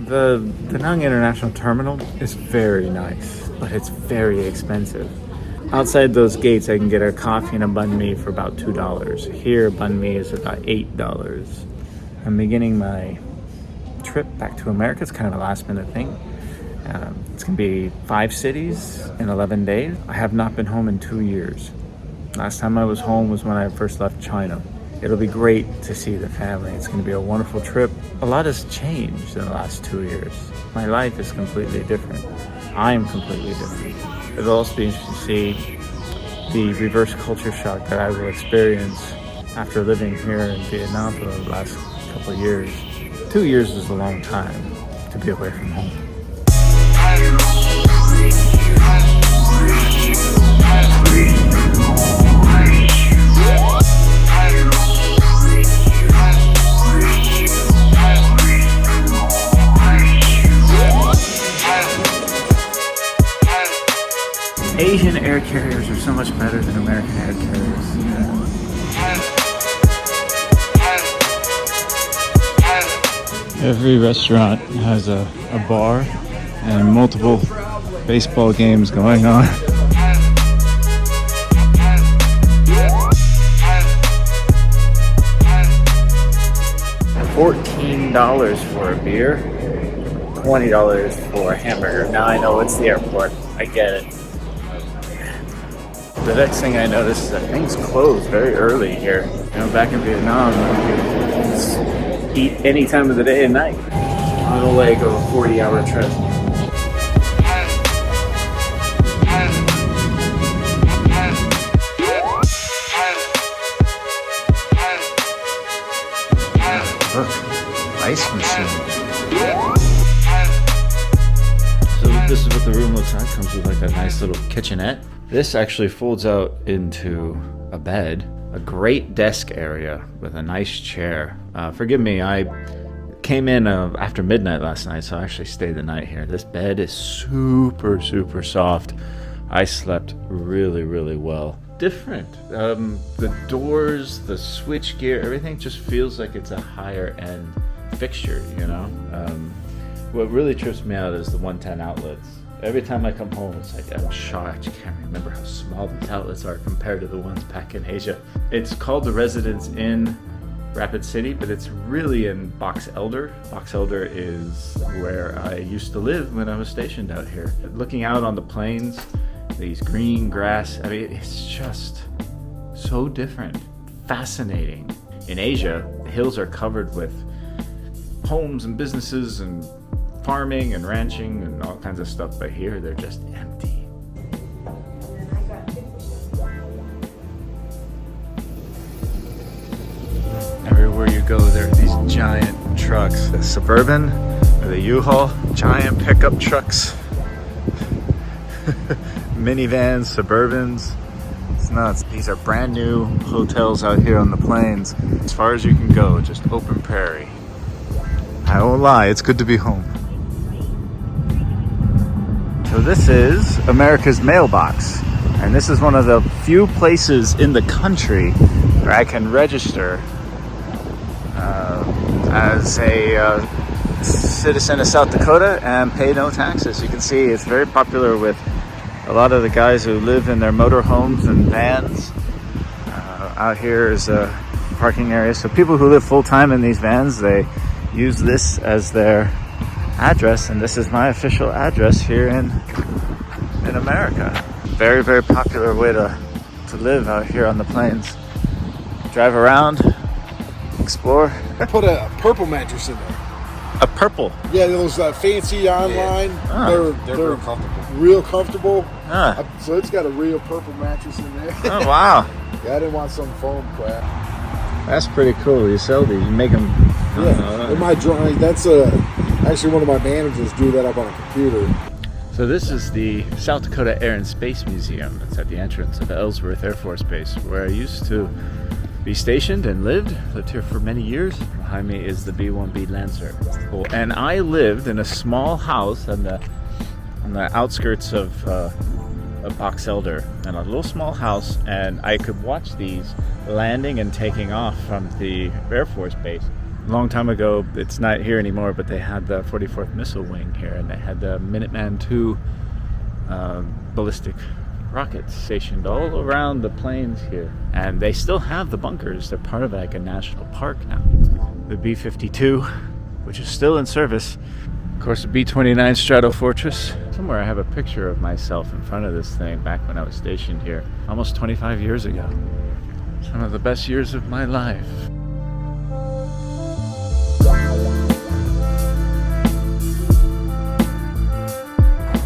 The Da Nang International Terminal is very nice, but it's very expensive. Outside those gates, I can get a coffee and a banh mi for about $2. Here, banh mi is about $8. I'm beginning my trip back to America. It's kind of a last minute thing. It's going to be 5 cities in 11 days. I have not been home in 2 years. Last time I was home was when I first left China. It'll be great to see the family. It's going to be a wonderful trip. A lot has changed in the last 2 years. My life is completely different. I am completely different. It'll also be interesting to see the reverse culture shock that I will experience after living here in Vietnam for the last couple of years. 2 years is a long time to be away from home. Asian air carriers are so much better than American air carriers. Every restaurant has a bar and multiple baseball games going on. $14 for a beer, $20 for a hamburger. Now I know it's the airport. I get it. The next thing I noticed is that things close very early here. You know, back in Vietnam, you could just eat any time of the day and night on a leg of a 40-hour trip. Look, ice machine. So this is what the room looks like. It comes with like a nice little kitchenette. This actually folds out into a bed, a great desk area with a nice chair. Forgive me, I came in after midnight last night, so I actually stayed the night here. This bed is super, super soft. I slept really, really well. Different. The doors, the switch gear, everything just feels like it's a higher end fixture, you know? What really trips me out is the 110 outlets. Every time I come home, it's like I'm shocked. I can't remember how small these outlets are compared to the ones back in Asia. It's called the Residence Inn Rapid City, but it's really in Box Elder. Box Elder is where I used to live when I was stationed out here. Looking out on the plains, these green grass, I mean, it's just so different, fascinating. In Asia, the hills are covered with homes and businesses and farming and ranching and all kinds of stuff, but here they're just empty. Everywhere you go, there are these giant trucks. The Suburban, or the U-Haul, giant pickup trucks, minivans, Suburbans. It's nuts. These are brand new hotels out here on the plains. As far as you can go, just open prairie. I won't lie, it's good to be home. So this is America's mailbox, and this is one of the few places in the country where I can register as a citizen of South Dakota and pay no taxes. You can see it's very popular with a lot of the guys who live in their motorhomes and vans. Out here is a parking area, so people who live full-time in these vans, they use this as their address, and this is my official address here in America. Very, very popular way to live out here on the plains. Drive around, explore. I put a purple mattress in there. A purple? Yeah, those fancy online. Yeah. They're real comfortable. Real comfortable. So it's got a real purple mattress in there. Oh, wow. Yeah, I didn't want some foam crap. That's pretty cool. You sell these. You make them. Yeah, in my drawing, that's actually one of my managers drew that up on a computer. So this is the South Dakota Air and Space Museum. It's at the entrance of Ellsworth Air Force Base, where I used to be stationed and lived here for many years. Behind me is the B-1B Lancer. Cool. And I lived in a small house on the outskirts of Box Elder, in a little small house, and I could watch these landing and taking off from the Air Force Base A long time ago, it's not here anymore, but they had the 44th Missile Wing here, and they had the Minuteman II ballistic rockets stationed all around the plains here. And they still have the bunkers. They're part of like a national park now. The B-52, which is still in service. Of course, the B-29 Stratofortress. Somewhere I have a picture of myself in front of this thing back when I was stationed here, almost 25 years ago. Some of the best years of my life.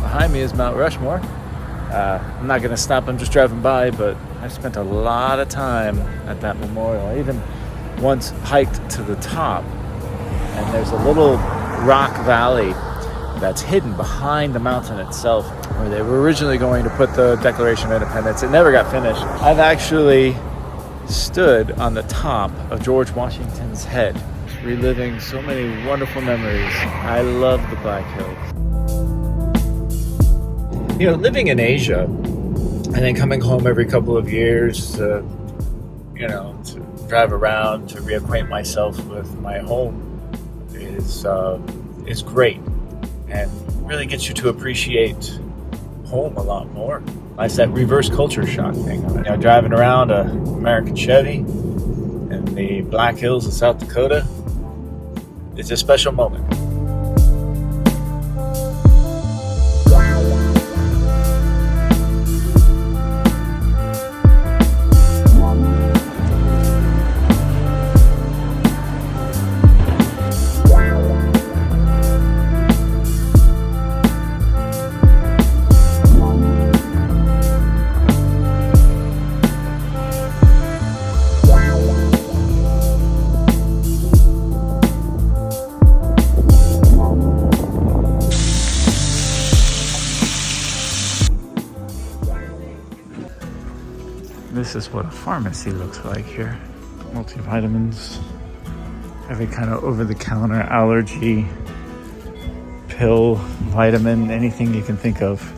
Behind me is Mount Rushmore. I'm not going to stop, I'm just driving by, but I spent a lot of time at that memorial. I even once hiked to the top, and there's a little rock valley that's hidden behind the mountain itself, where they were originally going to put the Declaration of Independence. It never got finished. I've actually stood on the top of George Washington's head, reliving so many wonderful memories. I love the Black Hills. You know, living in Asia and then coming home every couple of years to, you know, to drive around to reacquaint myself with my home is great and really gets you to appreciate home a lot more. It's that reverse culture shock thing. You know, driving around a American Chevy in the Black Hills of South Dakota, it's a special moment. This is what a pharmacy looks like here. Multivitamins, every kind of over-the-counter allergy, pill, vitamin, anything you can think of.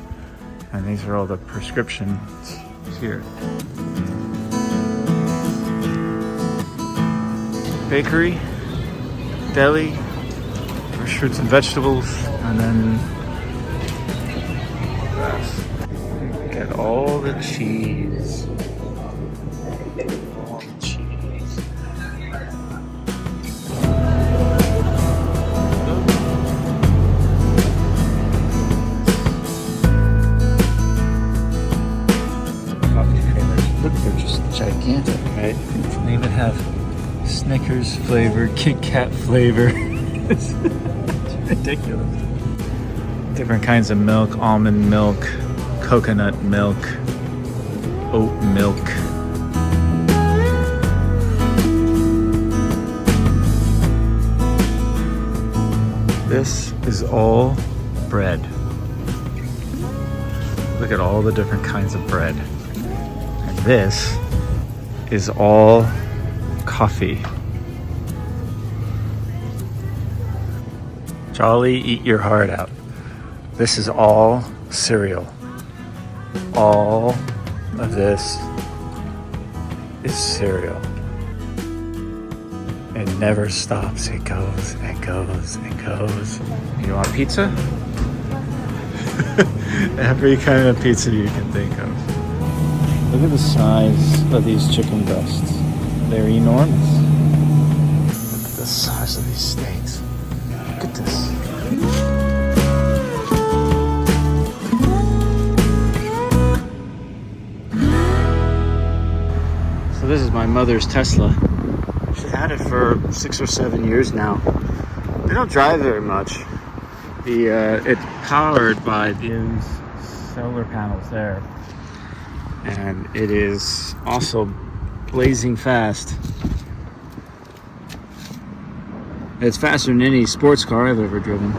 And these are all the prescriptions here. Bakery, deli, fresh fruits and vegetables, and then look at all the cheese. They're just gigantic, right? They even have Snickers flavor, Kit Kat flavor. It's ridiculous. Different kinds of milk, almond milk, coconut milk, oat milk. This is all bread. Look at all the different kinds of bread. And this is all coffee. Jolly, eat your heart out. This is all cereal. All of this is cereal. It never stops. It goes and goes and goes. You want pizza? Every kind of pizza you can think of. Look at the size of these chicken breasts. They're enormous. Look at the size of these steaks. Look at this. So this is my mother's Tesla. She's had it for 6 or 7 years now. They don't drive very much. It's powered by these solar panels there. And it is also blazing fast. It's faster than any sports car I've ever driven.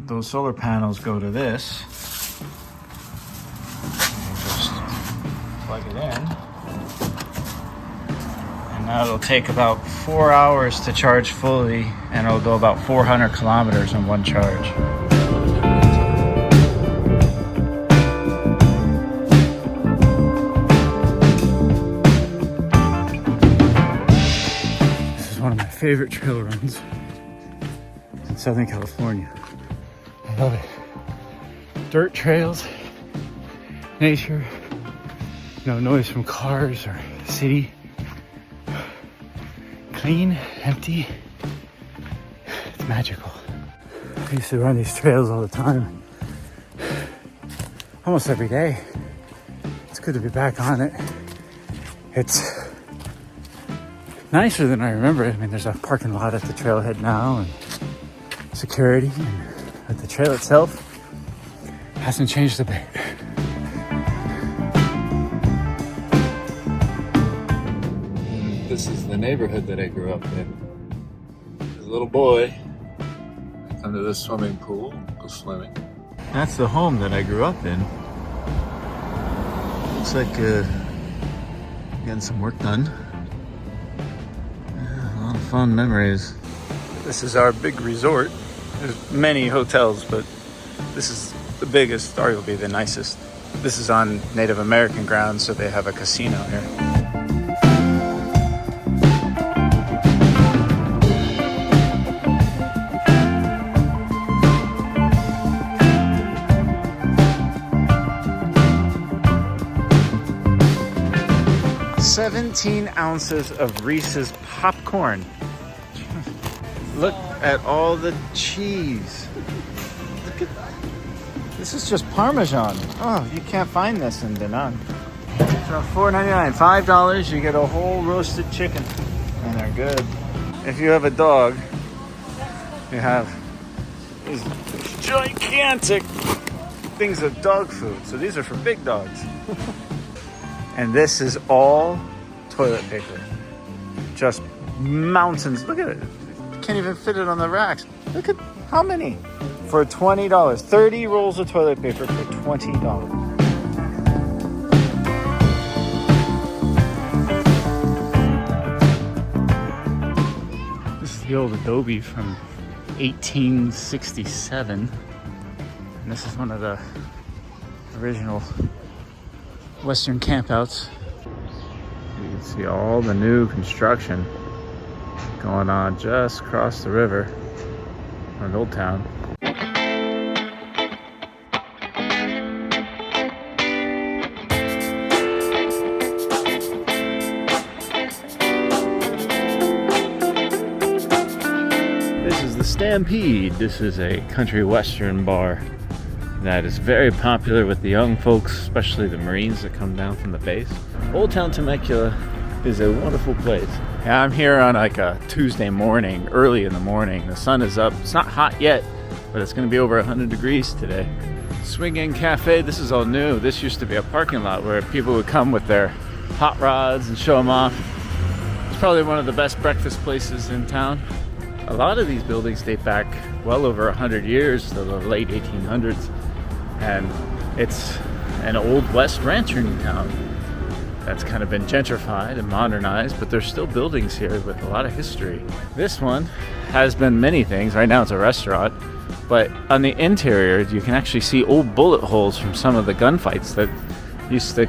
Those solar panels go to this. You just plug it in. And now it'll take about 4 hours to charge fully, and it'll go about 400 kilometers in one charge. favorite trail runs in Southern California. I love it. Dirt trails, nature, no noise from cars or city. Clean, empty. It's magical. I used to run these trails all the time. Almost every day. It's good to be back on it. It's nicer than I remember it. I mean, there's a parking lot at the trailhead now and security, but the trail itself hasn't changed a bit. This is the neighborhood that I grew up in. As a little boy, I come to this swimming pool, go swimming. That's the home that I grew up in. Looks like getting some work done. Yeah, a lot of fun memories. This is our big resort. There's many hotels, but this is the biggest, arguably the nicest. This is on Native American grounds, so they have a casino here. 17 ounces of Reese's popcorn. Look at all the cheese. Look at, this is just Parmesan. Oh, you can't find this in Da Nang. So $4.99, $5, you get a whole roasted chicken. And they're good. If you have a dog, you have these gigantic things of dog food. So these are for big dogs. And this is all toilet paper. Just mountains. Look at it. You can't even fit it on the racks. Look at how many? For $20. 30 rolls of toilet paper for $20. This is the old adobe from 1867. And this is one of the original Western campouts. You can see all the new construction going on just across the river in Old Town. This is the Stampede. This is a country western bar that is very popular with the young folks, especially the Marines that come down from the base. Old Town Temecula is a wonderful place. Yeah, I'm here on like a Tuesday morning, early in the morning. The sun is up. It's not hot yet, but it's going to be over 100 degrees today. Swing In Cafe, this is all new. This used to be a parking lot where people would come with their hot rods and show them off. It's probably one of the best breakfast places in town. A lot of these buildings date back well over 100 years to the late 1800s. And it's an old West ranchering town that's kind of been gentrified and modernized, but there's still buildings here with a lot of history. This one has been many things. Right now it's a restaurant, but on the interior you can actually see old bullet holes from some of the gunfights that used to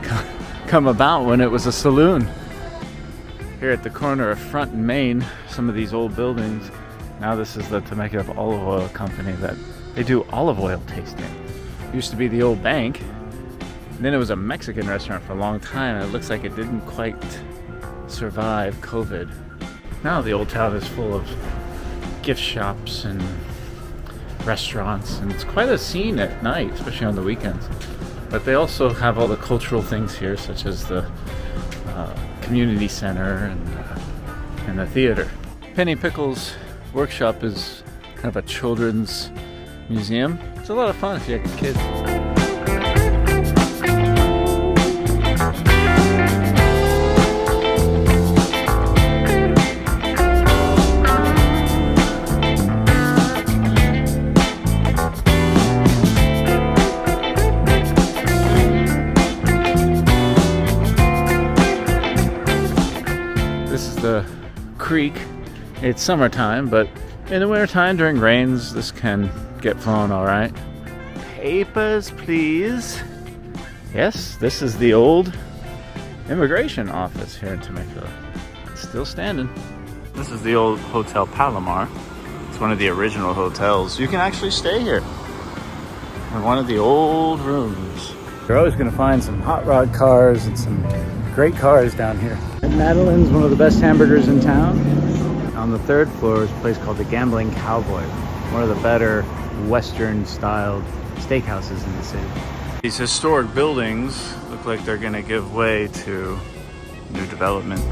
come about when it was a saloon. Here at the corner of Front and Main, some of these old buildings, now this is the Temecula Olive Oil Company that they do olive oil tasting. Used to be the old bank, and then it was a Mexican restaurant for a long time, and it looks like it didn't quite survive COVID. Now the old town is full of gift shops and restaurants, and it's quite a scene at night, especially on the weekends. But they also have all the cultural things here, such as the community center and the theater. Penny Pickle's workshop is kind of a children's museum. It's a lot of fun if you have kids. This is the creek. It's summertime, but in the wintertime during rains, this can get flown all right. Papers, please. Yes, this is the old immigration office here in Temecula. It's still standing. This is the old Hotel Palomar. It's one of the original hotels. You can actually stay here in one of the old rooms. You're always going to find some hot rod cars and some great cars down here. And Madeline's one of the best hamburgers in town. On the third floor is a place called the Gambling Cowboy, one of the better Western-styled steakhouses in the city. These historic buildings look like they're going to give way to new development.